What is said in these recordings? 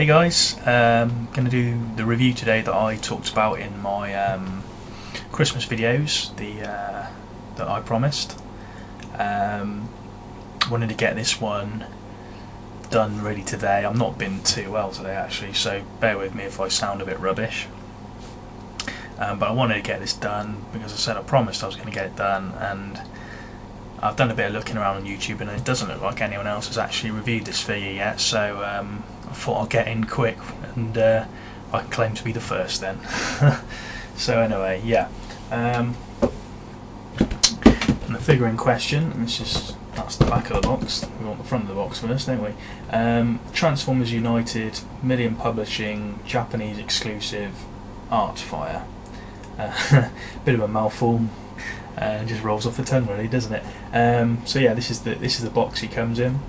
Hey guys, going to do the review today that I talked about in my Christmas videos, that I promised. Wanted to get this one done really today. I'm not been too well today actually, so bear with me if I sound a bit rubbish. But I wanted to get this done because I said I promised I was going to get it done, and I've done a bit of looking around on YouTube and it doesn't look like anyone else has actually reviewed this figure yet, so I thought I'll get in quick and I can claim to be the first then. So anyway, yeah. And the figure in question, and that's the back of the box. We want the front of the box first, don't we? Transformers United, Million Publishing, Japanese exclusive, Artfire. Bit of a mouthful. Just rolls off the tongue really, doesn't it? So yeah, this is the box he comes in,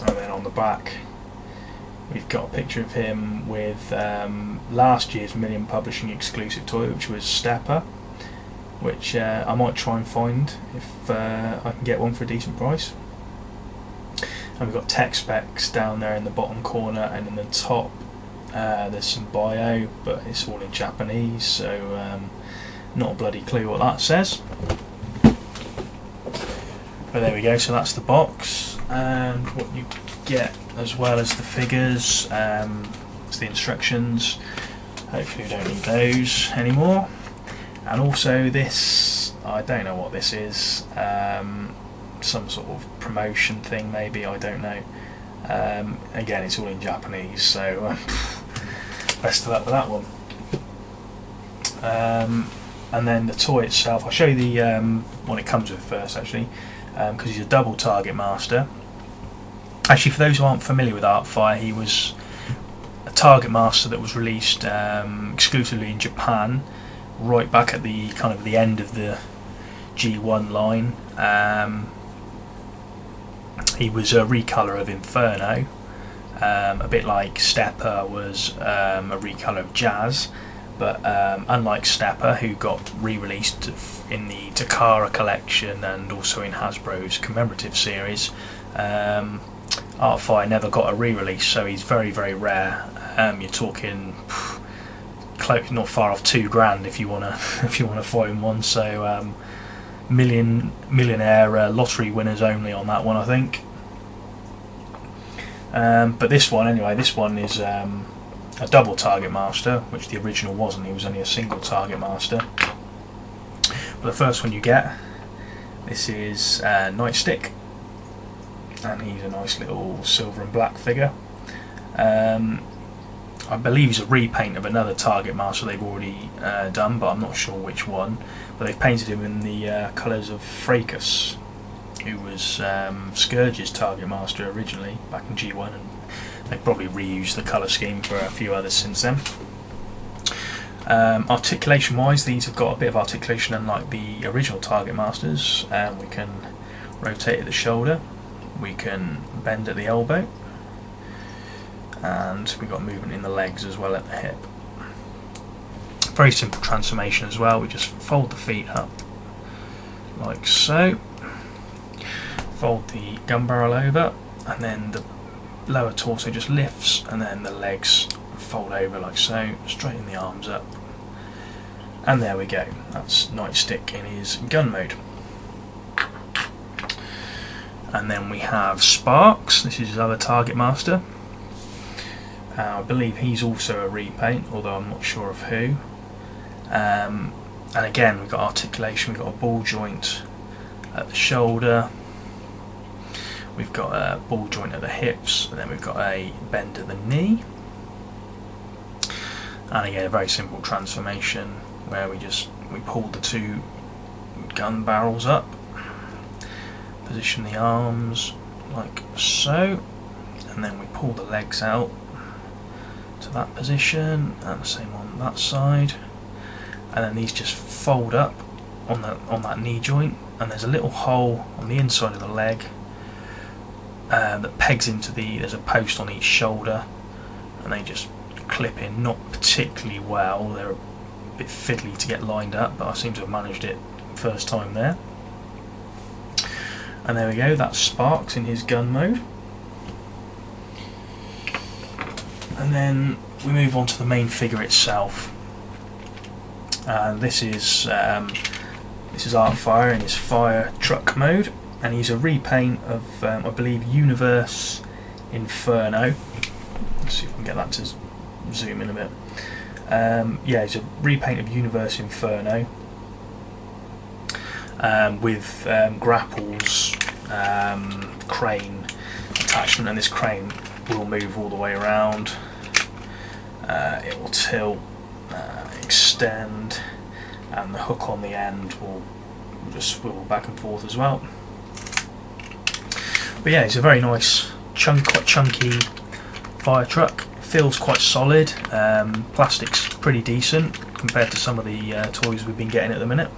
and then on the back we've got a picture of him with last year's Million Publishing exclusive toy, which was Stepper, which I might try and find if I can get one for a decent price. And we've got tech specs down there in the bottom corner, and in the top there's some bio, but it's all in Japanese, so not a bloody clue what that says. But there we go, so that's the box, and what you get as well as the figures is the instructions. Hopefully we don't need those anymore. And also this, I don't know what this is, some sort of promotion thing maybe, I don't know. Again, it's all in Japanese, so best of luck with that one. And then the toy itself, I'll show you the what it comes with first actually, because he's a double target master. Actually, for those who aren't familiar with Artfire, he was a target master that was released exclusively in Japan, right back at the kind of the end of the G1 line. He was a recolor of Inferno, a bit like Stepper was a recolor of Jazz. But unlike Stepper, who got re-released in the Takara collection and also in Hasbro's commemorative series, Artfire never got a re-release, so he's very, very rare. You're talking close, not far off $2,000 if you wanna find one. So millionaire lottery winners only on that one, I think. But this one, anyway, this one is a double target master, which the original wasn't. He was only a single target master. But the first one you get, this is Nightstick, and he's a nice little silver and black figure. I believe he's a repaint of another target master they've already done, but I'm not sure which one. But they've painted him in the colours of Fracas, who was Scourge's target master originally back in G1, and they've probably reused the colour scheme for a few others since then. Articulation wise, these have got a bit of articulation unlike the original target masters. We can rotate at the shoulder, we can bend at the elbow, and we've got movement in the legs as well at the hip. Very simple transformation as well. We just fold the feet up like so, fold the gun barrel over, and then the lower torso just lifts, and then the legs fold over like so, straighten the arms up, and there we go. That's Nightstick in his gun mode. And then we have Sparks. This is his other target master. I believe he's also a repaint, although I'm not sure of who. And again, we've got articulation. We've got a ball joint at the shoulder, we've got a ball joint at the hips, and then we've got a bend at the knee. And again, a very simple transformation where we pull the two gun barrels up, position the arms like so, and then we pull the legs out to that position, and the same on that side, and then these just fold up on that knee joint, and there's a little hole on the inside of the leg that pegs into there's a post on each shoulder, and they just clip in, not particularly well. They're a bit fiddly to get lined up, but I seem to have managed it first time there. And there we go, that's Sparks in his gun mode. And then we move on to the main figure itself, and this is Artfire in his fire truck mode, and he's a repaint of I believe Universe Inferno. Let's see if I can get that to zoom in a bit. Yeah, it's a repaint of Universe Inferno with grapples, crane attachment, and this crane will move all the way around. It will tilt, extend, and the hook on the end will just swivel back and forth as well. But yeah, it's a very nice, quite chunky fire truck. Feels quite solid. Plastic's pretty decent compared to some of the toys we've been getting at the minute.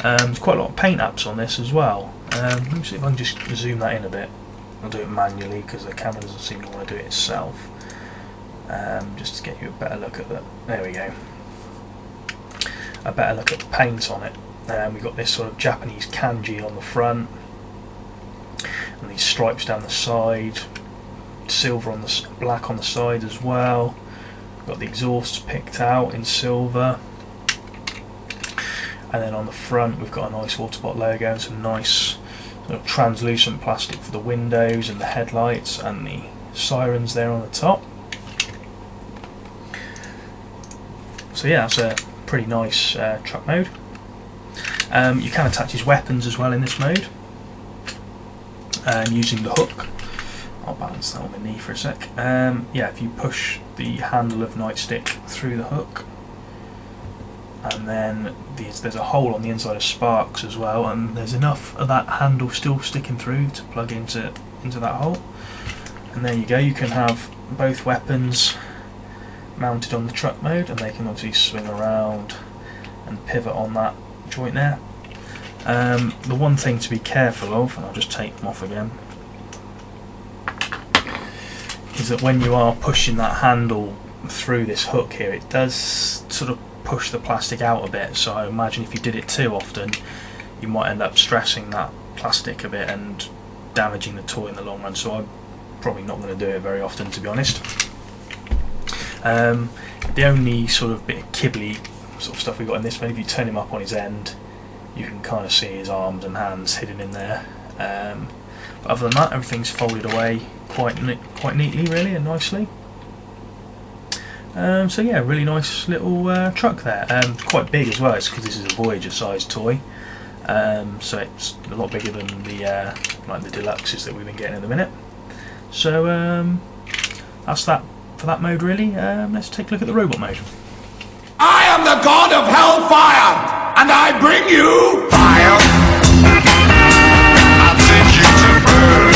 There's quite a lot of paint apps on this as well. Let me see if I can just zoom that in a bit. I'll do it manually because the camera doesn't seem to want to do it itself. Just to get you a better look at that. There we go. A better look at the paint on it. We've got this sort of Japanese kanji on the front, and these stripes down the side, silver on the black on the side as well. We've got the exhausts picked out in silver, and then on the front we've got a nice Autobot logo and some nice sort of translucent plastic for the windows and the headlights and the sirens there on the top. So yeah, that's a pretty nice truck mode. You can attach his weapons as well in this mode, using the hook. I'll balance that on my knee for a sec. Yeah, if you push the handle of Nightstick through the hook, and then there's a hole on the inside of Sparks as well, and there's enough of that handle still sticking through to plug into that hole. And there you go, you can have both weapons mounted on the truck mode, and they can obviously swing around and pivot on that joint there. The one thing to be careful of, and I'll just take them off again, is that when you are pushing that handle through this hook here, it does sort of push the plastic out a bit, so I imagine if you did it too often you might end up stressing that plastic a bit and damaging the toy in the long run, so I'm probably not going to do it very often, to be honest. The only sort of bit of kibbly sort of stuff we've got in this one, if you turn him up on his end, you can kind of see his arms and hands hidden in there. But other than that, everything's folded away quite neatly, really, and nicely. So yeah, really nice little truck there. Quite big as well. It's because this is a Voyager-sized toy, so it's a lot bigger than the like the deluxes that we've been getting at the minute. So that's that for that mode, really. Let's take a look at the robot mode. I am the god of hellfire, and I bring you fire. I'll send you to burn.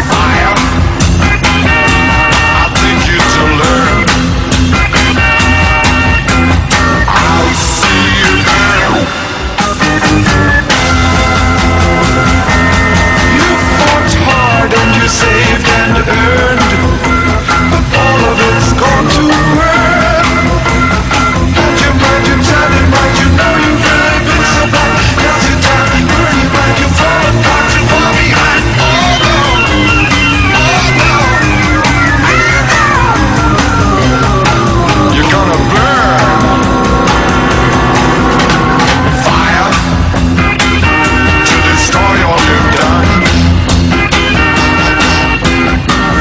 Fire. I'll send you to learn. I'll see you burn. You fought hard and you saved and earned, but all of it's gone to burn. Had your mind, you tell it right, you know you've really been so bad. Now's your time, burn your mind, you fall apart, you fall behind. Oh no, you're gonna burn. Fire to destroy all you've done.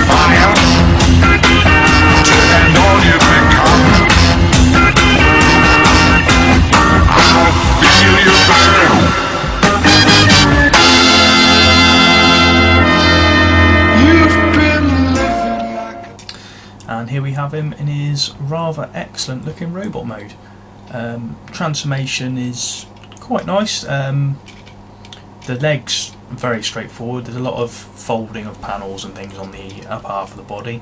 Fire to end all you've become. I'll feel you burn. You've been living like And here we have him in his rather excellent looking robot mode. Transformation is quite nice. The legs are very straightforward. There's a lot of folding of panels and things on the upper half of the body,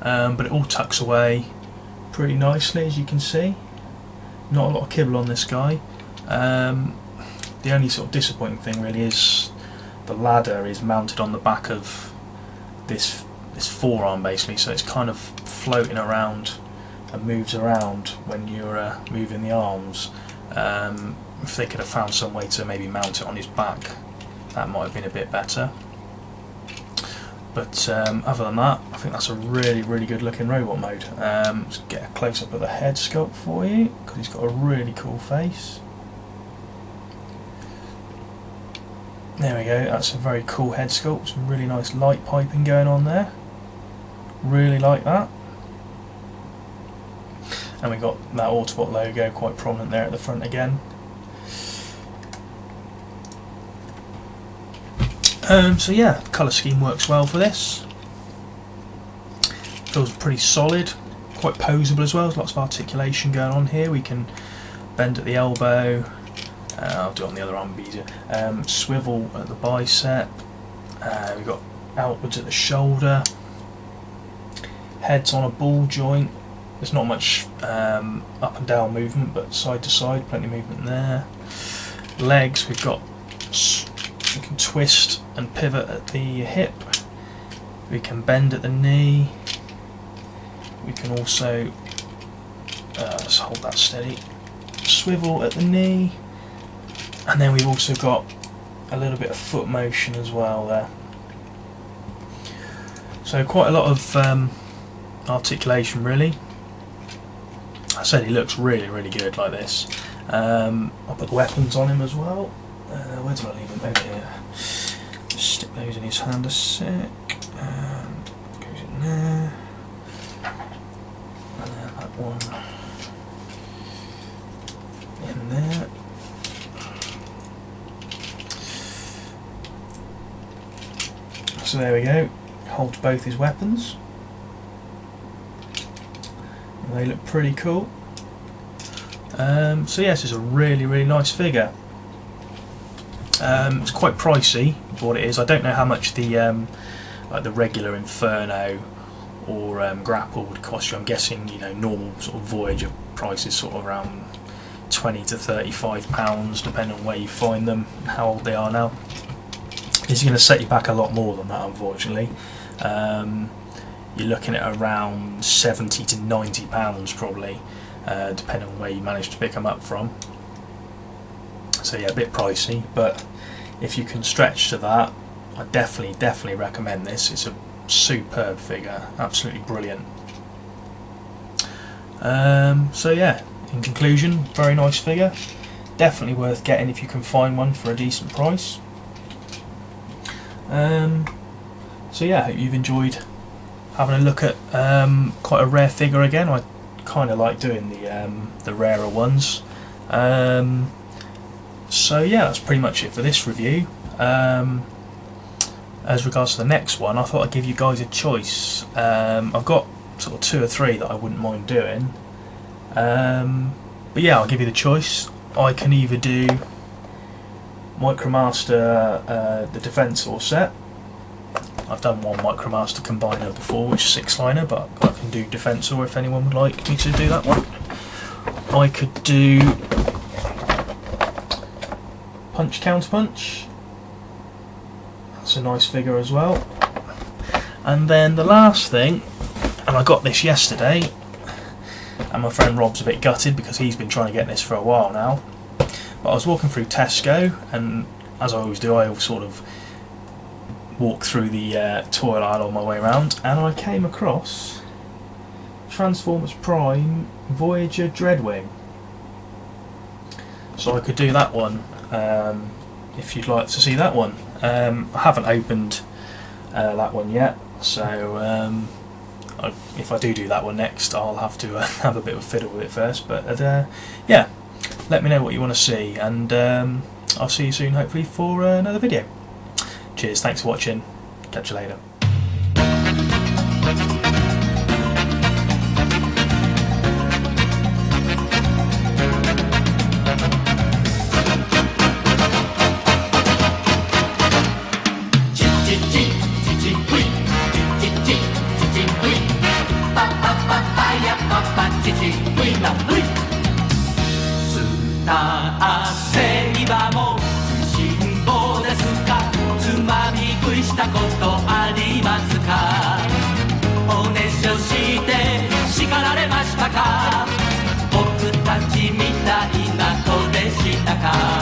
but it all tucks away pretty nicely, as you can see. Not a lot of kibble on this guy. The only sort of disappointing thing really is the ladder is mounted on the back of this forearm, basically, so it's kind of floating around and moves around when you're moving the arms. If they could have found some way to maybe mount it on his back, that might have been a bit better. But other than that, I think that's a really, really good looking robot mode. Let's get a close up of the head sculpt for you, because he's got a really cool face. There we go, that's a very cool head sculpt, some really nice light piping going on there. Really like that. And we've got that Autobot logo quite prominent there at the front again. So yeah, the colour scheme works well for this. Feels pretty solid, quite poseable as well. There's lots of articulation going on here. We can bend at the elbow. I'll do it on the other arm, be easier. Swivel at the bicep. We've got outwards at the shoulder. Head's on a ball joint. There's not much up and down movement, but side to side, plenty of movement there. Legs, we've got, we can twist and pivot at the hip. We can bend at the knee. We can also, let's hold that steady, swivel at the knee. And then we've also got a little bit of foot motion as well there. So quite a lot of articulation really. I said he looks really, really good like this. I'll put the weapons on him as well. Where did I leave them? Over here. Just stick those in his hand a sec. And goes in there. And then that one in there. So there we go. Holds both his weapons. And they look pretty cool. So yes, it's a really, really nice figure. It's quite pricey for what it is. I don't know how much the like the regular Inferno or Grapple would cost you. I'm guessing, you know, normal sort of Voyager prices sort of around £20 to £35, depending on where you find them and how old they are now. It's going to set you back a lot more than that, unfortunately. You're looking at around £70 to £90 probably, depending on where you manage to pick them up from. So yeah, a bit pricey, but if you can stretch to that, I definitely recommend this. It's a superb figure, absolutely brilliant. So yeah, in conclusion, very nice figure, definitely worth getting if you can find one for a decent price. So yeah, I hope you've enjoyed having a look at quite a rare figure again. I kind of like doing the rarer ones. So yeah, that's pretty much it for this review. As regards to the next one, I thought I'd give you guys a choice. I've got sort of 2 or 3 that I wouldn't mind doing. But yeah, I'll give you the choice. I can either do Micromaster the Defensor set. I've done one Micromaster Combiner before, which is 6-liner, but I can do Defensor if anyone would like me to do that one. I could do Punch Counterpunch. That's a nice figure as well. And then the last thing, and I got this yesterday, and my friend Rob's a bit gutted because he's been trying to get this for a while now. But I was walking through Tesco, and as I always do, I sort of walk through the toy aisle on my way around, and I came across Transformers Prime Voyager Dreadwing. So I could do that one if you'd like to see that one. I haven't opened that one yet, so if I do that one next, I'll have to have a bit of a fiddle with it first. But yeah, let me know what you want to see, and I'll see you soon, hopefully, for another video. Cheers, thanks for watching, catch you later.したことありますか？お熱唱して叱られましたか？僕たちみたいな子でしたか？